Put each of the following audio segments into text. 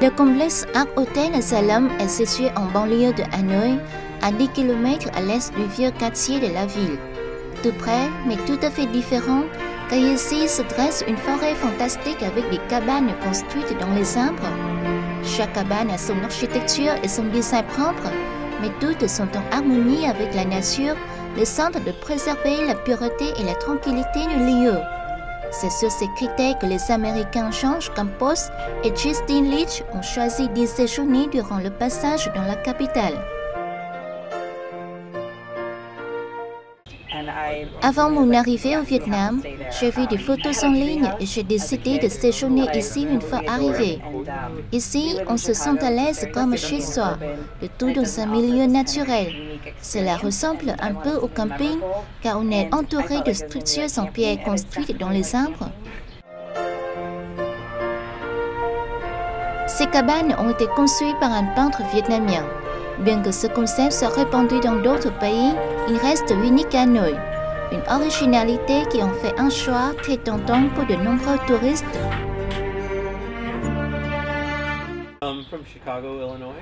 Le complexe Arc Hotel Asylum est situé en banlieue de Hanoï, à 10 km à l'est du vieux quartier de la ville. Tout près, mais tout à fait différent, car ici se dresse une forêt fantastique avec des cabanes construites dans les arbres. Chaque cabane a son architecture et son design propre, mais toutes sont en harmonie avec la nature, laissant de préserver la pureté et la tranquillité du lieu. C'est sur ces critères que les Américains George Campos et Justin Leach ont choisi d'y séjourner durant le passage dans la capitale. Avant mon arrivée au Vietnam, j'ai vu des photos en ligne et j'ai décidé de séjourner ici une fois arrivé. Ici, on se sent à l'aise comme chez soi, le tout dans un milieu naturel. Cela ressemble un peu au camping car on est entouré de structures en pierre construites dans les arbres. Ces cabanes ont été conçues par un peintre vietnamien. Bien que ce concept soit répandu dans d'autres pays, il reste unique à Hanoï. Une originalité qui en fait un choix très tentant pour de nombreux touristes.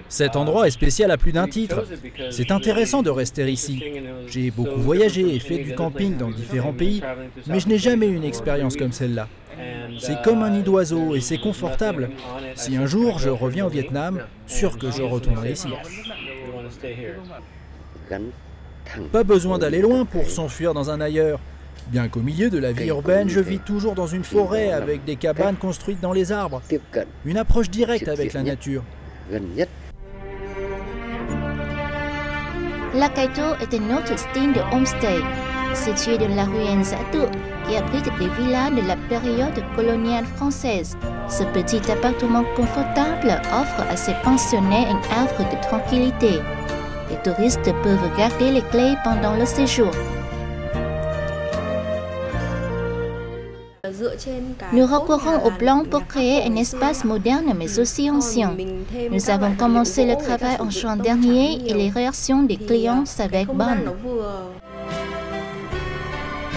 Cet endroit est spécial à plus d'un titre. C'est intéressant de rester ici. J'ai beaucoup voyagé et fait du camping dans différents pays, mais je n'ai jamais eu une expérience comme celle-là. C'est comme un nid d'oiseau et c'est confortable. Si un jour je reviens au Vietnam, sûr que je retournerai ici. Pas besoin d'aller loin pour s'enfuir dans un ailleurs. Bien qu'au milieu de la vie urbaine, je vis toujours dans une forêt avec des cabanes construites dans les arbres. Une approche directe avec la nature. La Caito est un autre style de homestay, situé dans la ruine Zatu, qui abrite des villas de la période coloniale française. Ce petit appartement confortable offre à ses pensionnaires un havre de tranquillité. Les touristes peuvent garder les clés pendant le séjour. Nous recourons au plan pour créer un espace moderne mais aussi ancien. Nous avons commencé le travail en juin dernier et les réactions des clients s'avèrent bonnes.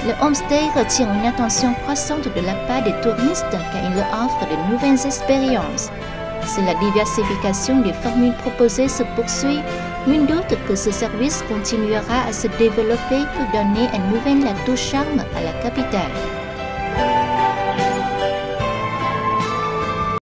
Le homestay retire une attention croissante de la part des touristes car il leur offre de nouvelles expériences. Si la diversification des formules proposées se poursuit, nul doute que ce service continuera à se développer pour donner un nouvel atout charme à la capitale.